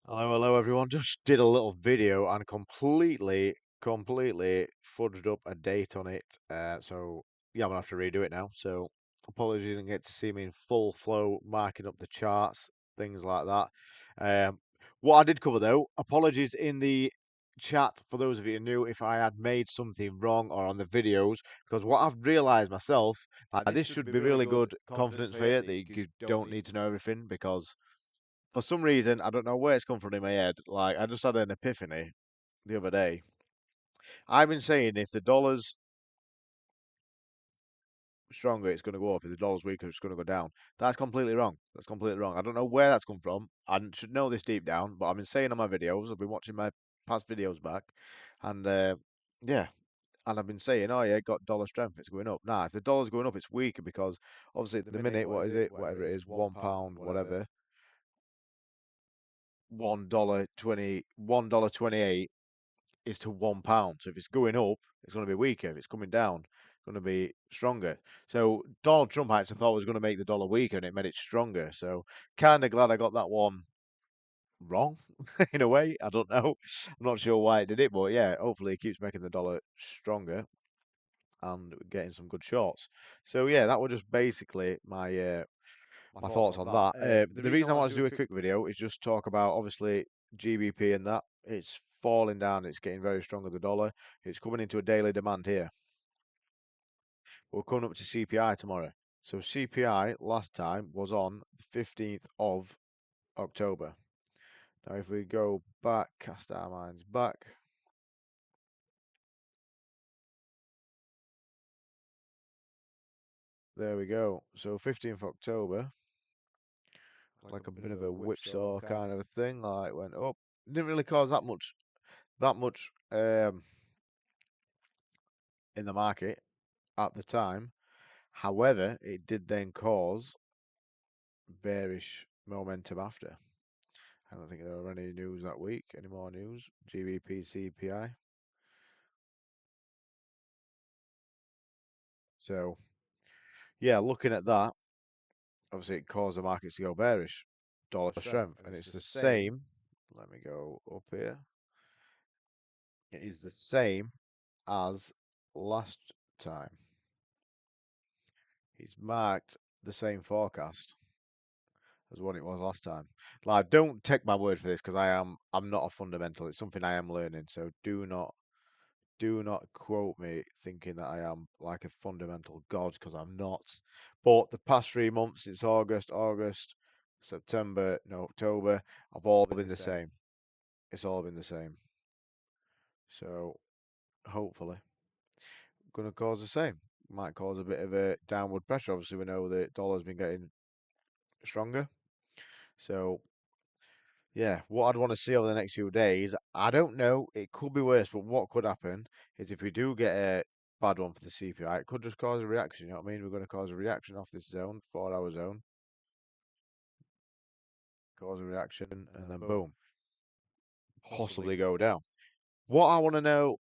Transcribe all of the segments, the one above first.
Hello everyone. Just did a little video and completely fudged up a date on it. So yeah, I'm gonna have to redo it now. So apologies you didn't get to see me in full flow, marking up the charts, things like that. Um, what I did cover though, apologies in the chat for those of you who knew if I had made something wrong or on the videos, because what I've realized myself, this should be really good confidence for you that you don't need to know everything because for some reason, I don't know where it's come from in my head. Like, I just had an epiphany the other day. I've been saying if the dollar's stronger, it's going to go up. If the dollar's weaker, it's going to go down. That's completely wrong. That's completely wrong. I don't know where that's come from. I should know this deep down, but I've been saying on my videos, I've been watching my past videos back, and yeah, and I've been saying, oh yeah, got dollar strength, it's going up. Nah, if the dollar's going up, it's weaker because obviously at the minute, what is it? Whatever it is, £1, whatever, $1.28 is to £1. So if it's going up, it's going to be weaker. If it's coming down, it's going to be stronger. So Donald Trump actually thought was going to make the dollar weaker, and it made it stronger. So kind of glad I got that one wrong in a way. I don't know. I'm not sure why it did it, but yeah, hopefully it keeps making the dollar stronger and getting some good shorts. So yeah, that was just basically my thoughts on that. The reason I wanted to do a quick video is just talk about obviously GBP and that. It's falling down, it's getting very strong of the dollar. It's coming into a daily demand here. We're coming up to CPI tomorrow. So CPI last time was on the 15th of October. Now if we go back, cast our minds back. There we go. So 15th October, like a bit of a whipsaw kind of a thing, like went up. Didn't really cause that much in the market at the time. However, it did then cause bearish momentum after. I don't think there were any news that week. Any more news? GBP, CPI. So, yeah, looking at that, obviously it caused the markets to go bearish. Dollar strength. And it's the same. Let me go up here. It is the same as last time. He's marked the same forecast as what it was last time. Like, don't take my word for this because I'm not a fundamental. It's something I am learning. So do not quote me thinking that I am like a fundamental god because I'm not. But the past 3 months, it's August, September, no, October, have all been the same. It's all been the same. So hopefully, going to cause the same. Might cause a bit of a downward pressure. Obviously, we know the dollar's been getting stronger. So yeah, what I'd want to see over the next few days, I don't know. It could be worse, but what could happen is if we do get a bad one for the CPI, it could just cause a reaction. You know what I mean? We're going to cause a reaction off this zone, 4 hour zone, cause a reaction, and then boom, possibly go down. What I want to know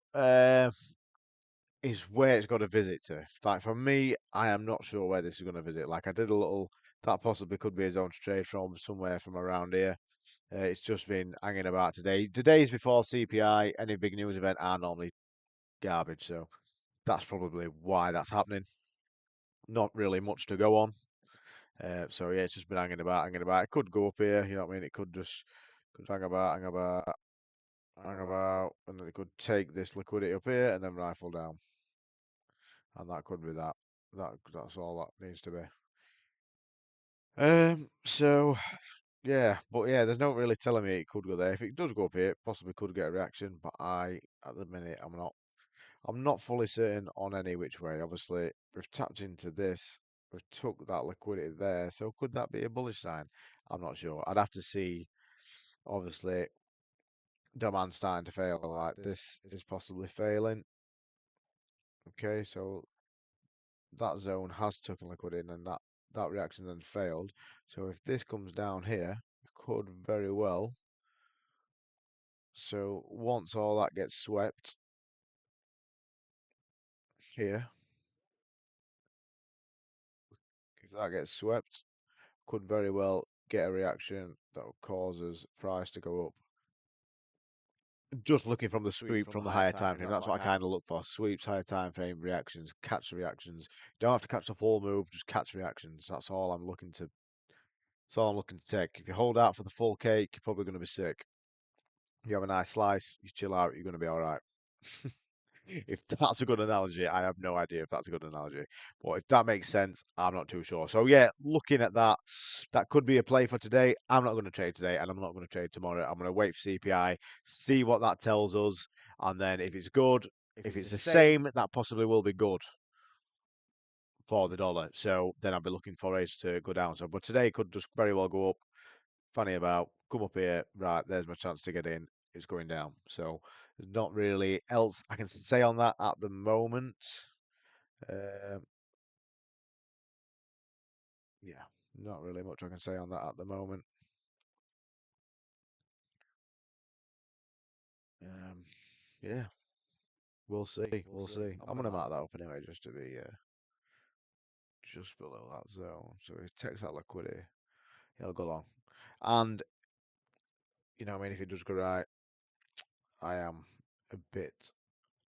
is where it's got to visit to. Like for me, I am not sure where this is going to visit. Like I did a little, that possibly could be a zone to trade from somewhere from around here. It's just been hanging about today. Today's before CPI. Any big news event are normally garbage, so that's probably why that's happening. Not really much to go on. So yeah, it's just been hanging about, hanging about. It could go up here, you know what I mean? It could hang about, hang about, and then it could take this liquidity up here and then rifle down, and that could be that. That's all that needs to be. So yeah, but yeah, there's no really telling me it could go there. If it does go up here, it possibly could get a reaction, but at the minute, I'm not fully certain on any which way. Obviously, we've tapped into this, we've took that liquidity there, so could that be a bullish sign? I'm not sure. I'd have to see. Obviously, demand starting to fail. Like this is possibly failing. Okay, so that zone has taken liquidity, and that reaction then failed. So if this comes down here, it could very well. So once all that gets swept here, if that gets swept, could very well get a reaction that causes price to go up. Just looking from the sweep from the higher time frame, that's what I kind of look for. Sweeps, higher time frame, reactions, catch the reactions. Don't have to catch the full move, just catch reactions. That's all I'm looking to. That's all I'm looking to take. If you hold out for the full cake, you're probably going to be sick. You have a nice slice, you chill out, you're going to be all right. If that's a good analogy, I have no idea if that's a good analogy. But if that makes sense, I'm not too sure. So yeah, looking at that, that could be a play for today. I'm not going to trade today, and I'm not going to trade tomorrow. I'm going to wait for CPI, see what that tells us, and then if it's good, if it's the same, that possibly will be good for the dollar. So then I'll be looking for it to go down. So, but today it could just very well go up. Funny about, come up here, right? There's my chance to get in. It's going down. So there's not really else I can say on that at the moment. Um, yeah, not really much I can say on that at the moment. Um, yeah, we'll see. We'll see. I'm gonna mark that up anyway, just to be just below that zone. So if it takes that liquidity, it'll go long. And I mean, if it does go right, I am a bit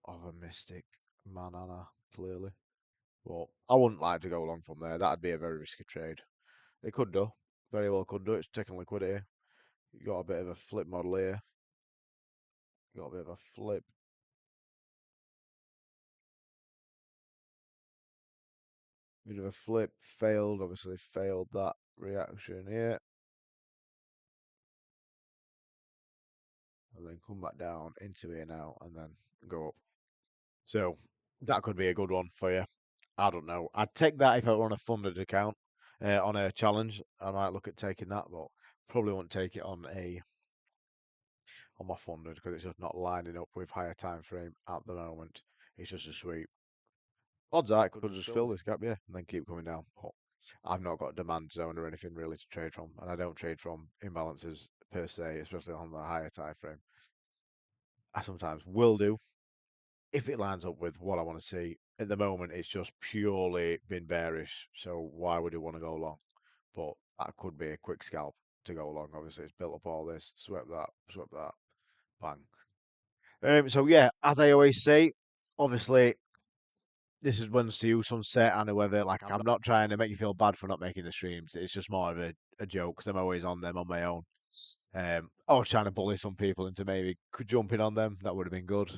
of a mystic man, Anna, clearly. But I wouldn't like to go long from there. That'd be a very risky trade. It could do. Very well could do. It's taking liquidity. You got a bit of a flip model here. You got a bit of a flip. Bit of a flip. Failed. Obviously failed that reaction here. And then come back down into here now and then go up. So that could be a good one for you. I don't know. I'd take that if I were on a funded account, on a challenge. I might look at taking that, but probably won't take it on my funded because it's just not lining up with higher time frame at the moment. It's just a sweep. Odds are it could just fill this gap, yeah, and then keep coming down. But I've not got a demand zone or anything really to trade from, and I don't trade from imbalances per se, especially on the higher time frame. I sometimes will do if it lines up with what I want to see. At the moment, it's just purely been bearish, so why would you want to go long? But that could be a quick scalp to go long. Obviously, it's built up all this, swept that, bang. So yeah, as I always say, obviously this is one's to you, sunset and whether like I'm not trying to make you feel bad for not making the streams. It's just more of a joke because I'm always on them on my own. I was trying to bully some people into maybe jumping on them. That would have been good.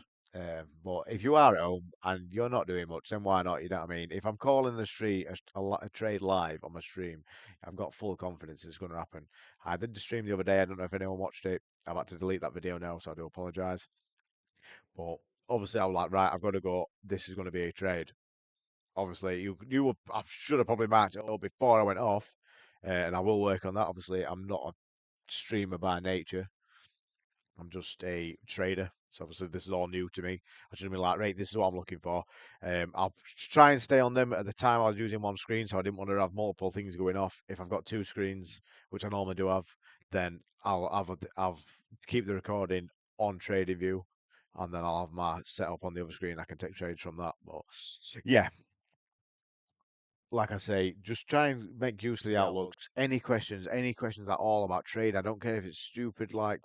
But if you are at home and you're not doing much, then why not? You know what I mean? If I'm calling a trade live on my stream, I've got full confidence it's going to happen. I did the stream the other day. I don't know if anyone watched it. I've had to delete that video now, so I do apologise. But obviously, I was like, right, I've got to go. This is going to be a trade. Obviously, you were, I should have probably marked it up before I went off, and I will work on that. Obviously, I'm not a streamer by nature. I'm just a trader. So obviously this is all new to me. I should have been like, right, this is what I'm looking for. I'll try and stay on them. At the time I was using one screen, so I didn't want to have multiple things going off. If I've got two screens, which I normally do have, then I'll keep the recording on trading view, and then I'll have my setup on the other screen. I can take trades from that. But yeah, like I say, just try and make use of the outlooks. Any questions at all about trade? I don't care if it's stupid like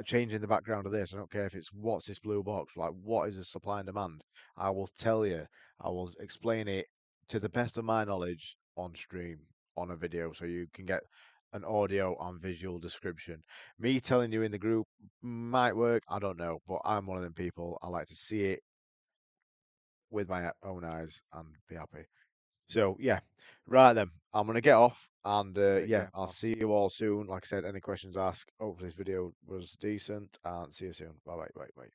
changing the background of this. I don't care if it's what's this blue box, like what is the supply and demand. I will tell you. I will explain it to the best of my knowledge on stream, on a video, so you can get an audio and visual description. Me telling you in the group might work, I don't know, but I'm one of them people. I like to see it with my own eyes and be happy. So yeah, right then. I'm gonna get off, and yeah, I'll see you all soon. Like I said, any questions ask. Hopefully this video was decent, and see you soon. Bye bye bye bye.